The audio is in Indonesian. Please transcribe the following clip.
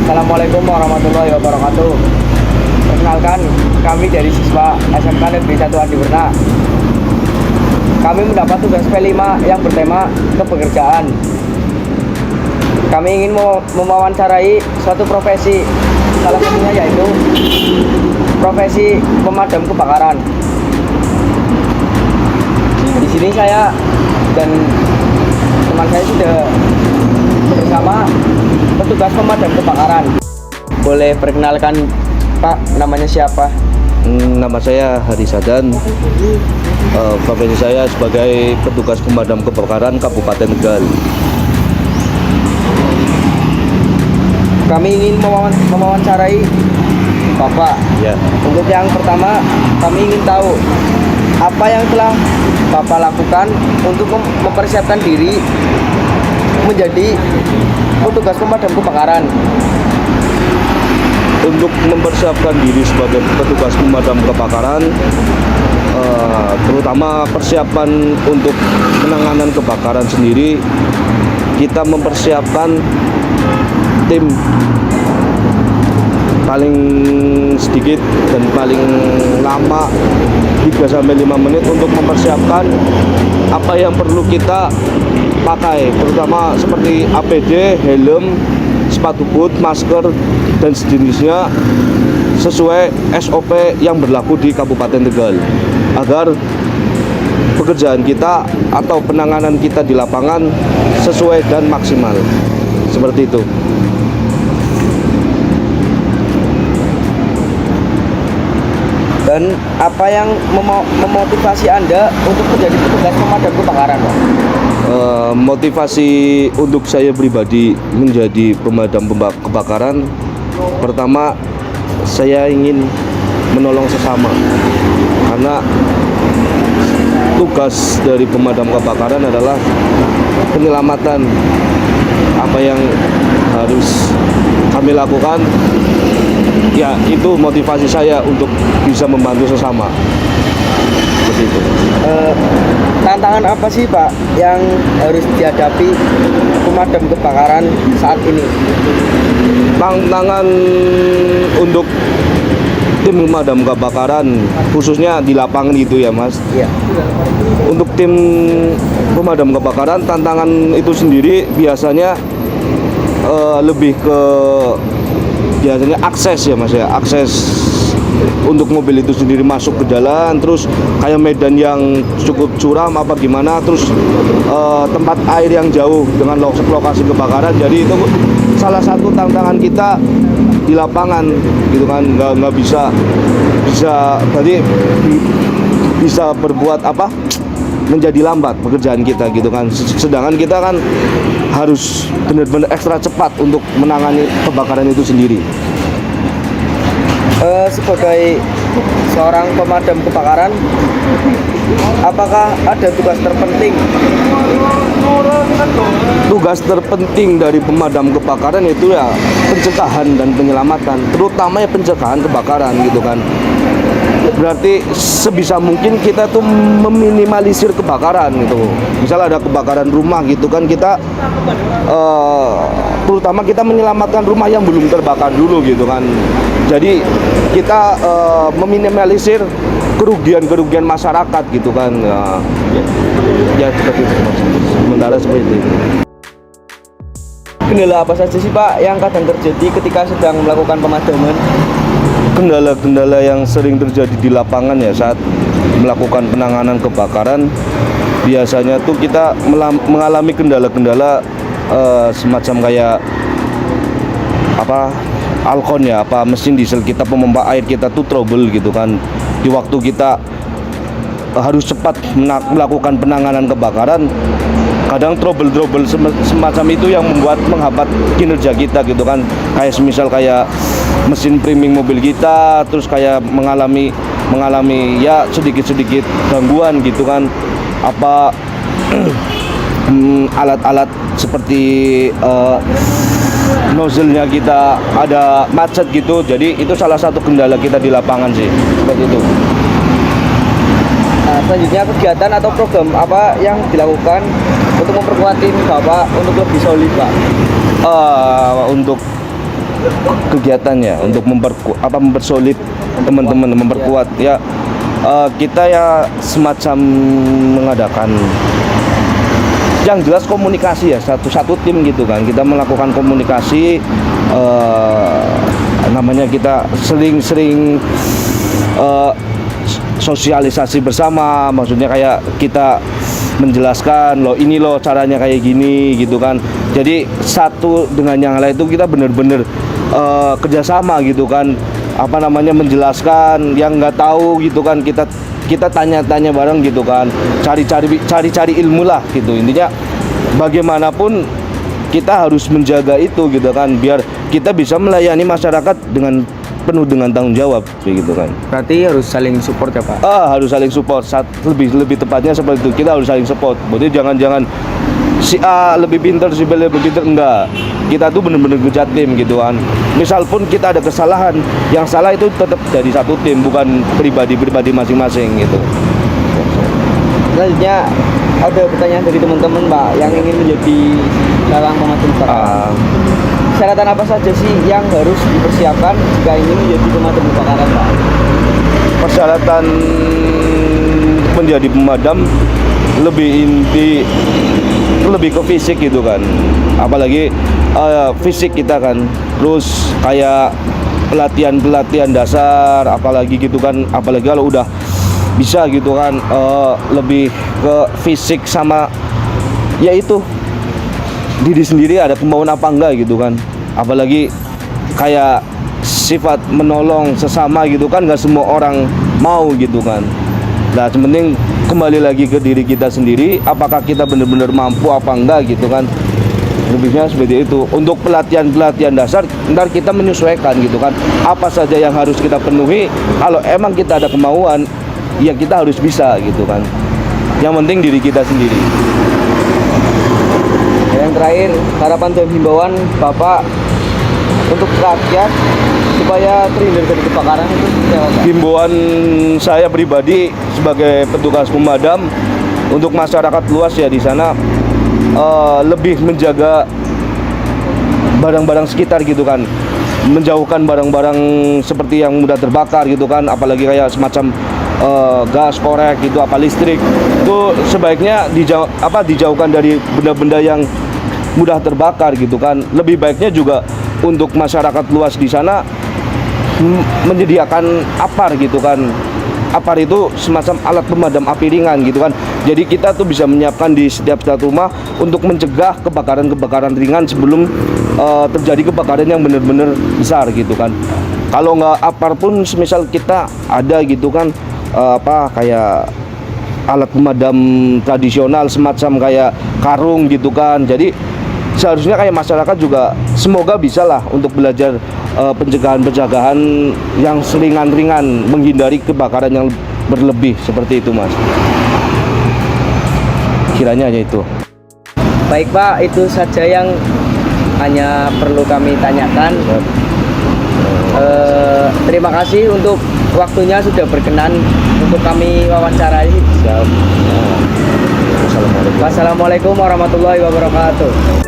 Assalamualaikum warahmatullahi wabarakatuh. Perkenalkan, kami dari siswa SMK Negeri 1 Adi Werna. Kami mendapat tugas P5 yang bertema kepekerjaan. Kami ingin mewawancarai suatu profesi, salah satunya yaitu profesi pemadam kebakaran. Di sini saya dan teman saya sudah bersama petugas pemadam kebakaran. Boleh perkenalkan Pak, namanya siapa? Nama saya Hari Sadan. Profesi saya sebagai petugas pemadam kebakaran Kabupaten Tegal. Kami ingin mewawancarai Bapak. Ya. Untuk yang pertama, kami ingin tahu apa yang telah Bapak lakukan untuk mempersiapkan diri menjadi petugas pemadam kebakaran. Untuk mempersiapkan diri sebagai petugas pemadam kebakaran, terutama persiapan untuk penanganan kebakaran sendiri, kita mempersiapkan tim paling sedikit dan paling lama 3-5 menit untuk mempersiapkan apa yang perlu kita pakai, terutama seperti APD, helm, sepatu boot, masker, dan sejenisnya sesuai SOP yang berlaku di Kabupaten Tegal, agar pekerjaan kita atau penanganan kita di lapangan sesuai dan maksimal. Seperti itu. Dan apa yang memotivasi Anda untuk menjadi petugas pemadam kebakaran, Pak? Motivasi untuk saya pribadi menjadi pemadam kebakaran, pertama saya ingin menolong sesama, karena tugas dari pemadam kebakaran adalah penyelamatan. Apa yang harus kami lakukan, ya itu motivasi saya untuk bisa membantu sesama. Seperti itu. Tantangan apa sih Pak yang harus dihadapi pemadam kebakaran saat ini? Tantangan untuk tim pemadam kebakaran khususnya di lapangan gitu ya Mas. Iya. Untuk tim pemadam kebakaran, tantangan itu sendiri biasanya lebih ke biasanya akses ya Mas ya, akses untuk mobil itu sendiri masuk ke jalan, terus kayak medan yang cukup curam apa gimana, terus tempat air yang jauh dengan lokasi kebakaran. Jadi itu salah satu tantangan kita di lapangan gitu kan, nggak bisa tadi bisa berbuat apa, menjadi lambat pekerjaan kita gitu kan. Sedangkan kita kan harus benar-benar ekstra cepat untuk menangani kebakaran itu sendiri. Sebagai seorang pemadam kebakaran, apakah ada tugas terpenting? Tugas terpenting dari pemadam kebakaran itu ya pencegahan dan penyelamatan, terutama ya pencegahan kebakaran gitu kan. Berarti sebisa mungkin kita tuh meminimalisir kebakaran gitu. Misal ada kebakaran rumah gitu kan, kita terutama kita menyelamatkan rumah yang belum terbakar dulu gitu kan. Jadi kita meminimalisir kerugian masyarakat gitu kan. Ya seperti itu. Sementara seperti itu. Kendala apa saja sih Pak yang kadang terjadi ketika sedang melakukan pemadaman? Kendala-kendala yang sering terjadi di lapangan ya saat melakukan penanganan kebakaran, biasanya tuh kita mengalami kendala-kendala semacam kayak apa, alkon ya, apa mesin diesel kita, pompa air kita tuh trouble gitu kan. Di waktu kita harus cepat melakukan penanganan kebakaran, kadang trouble semacam itu yang menghambat kinerja kita gitu kan. Kayak semisal kayak mesin priming mobil kita, terus kayak mengalami ya sedikit gangguan gitu kan. Apa alat-alat seperti nozzle-nya kita ada macet gitu. Jadi itu salah satu kendala kita di lapangan sih, seperti itu. Nah, selanjutnya kegiatan atau program apa yang dilakukan untuk memperkuat tim Bapak untuk lebih solid, Pak? Untuk kegiatannya untuk mempersolid teman-teman, memperkuat ya. Kita ya semacam mengadakan yang jelas komunikasi ya, satu tim gitu kan. Kita melakukan komunikasi, namanya kita sering-sering sosialisasi bersama, maksudnya kayak kita menjelaskan loh, ini loh caranya kayak gini gitu kan. Jadi satu dengan yang lain itu kita bener-bener kerjasama gitu kan, apa namanya, menjelaskan yang nggak tahu gitu kan, kita tanya-tanya bareng gitu kan, cari ilmu lah gitu. Intinya bagaimanapun kita harus menjaga itu gitu kan, biar kita bisa melayani masyarakat dengan penuh dengan tanggung jawab begitu kan. Berarti harus saling support ya Pak? Harus saling support. Lebih tepatnya seperti itu, kita harus saling support. Berarti jangan si A lebih pintar, si B lebih pintar, enggak. Kita tuh bener-bener kerja tim gitu kan. Misal pun kita ada kesalahan, yang salah itu tetap dari satu tim, bukan pribadi masing-masing gitu. Selanjutnya ada pertanyaan dari teman-teman Pak yang ingin menjadi dalang pemadam kebakaran. Persyaratan apa saja sih yang harus dipersiapkan jika ingin menjadi pemadam kebakaran Pak? Persyaratan menjadi pemadam lebih ke fisik gitu kan, apalagi fisik kita kan, terus kayak pelatihan dasar, apalagi gitu kan, apalagi kalau udah bisa gitu kan, lebih ke fisik sama yaitu diri sendiri ada kemauan apa enggak gitu kan, apalagi kayak sifat menolong sesama gitu kan, nggak semua orang mau gitu kan. Nah, penting kembali lagi ke diri kita sendiri, apakah kita benar-benar mampu apa enggak gitu kan. Lebihnya seperti itu. Untuk pelatihan dasar, ntar kita menyesuaikan gitu kan, apa saja yang harus kita penuhi. Kalau emang kita ada kemauan, ya kita harus bisa gitu kan. Yang penting diri kita sendiri. Yang terakhir, harapan dan himbauan Bapak untuk rakyat supaya terhindar dari kebakaran itu seperti apa Pak? Himbauan saya pribadi sebagai petugas pemadam untuk masyarakat luas ya di sana, lebih menjaga barang-barang sekitar gitu kan, menjauhkan barang-barang seperti yang mudah terbakar gitu kan, apalagi kayak semacam gas, korek gitu, apa listrik, itu sebaiknya dijauhkan dari benda-benda yang mudah terbakar gitu kan. Lebih baiknya juga untuk masyarakat luas di sana menyediakan APAR gitu kan. APAR itu semacam alat pemadam api ringan gitu kan. Jadi kita tuh bisa menyiapkan di setiap rumah untuk mencegah kebakaran ringan sebelum terjadi kebakaran yang benar-benar besar gitu kan. Kalau nggak APAR pun, semisal kita ada gitu kan, kayak alat pemadam tradisional semacam kayak karung gitu kan. Jadi seharusnya kayak masyarakat juga semoga bisa lah untuk belajar pencegahan yang ringan-ringan, menghindari kebakaran yang berlebih seperti itu Mas. Kiranya hanya itu. Baik Pak, itu saja yang hanya perlu kami tanyakan. Terima kasih untuk waktunya sudah berkenan untuk kami wawancarai. Siap. Wassalamualaikum warahmatullahi wabarakatuh.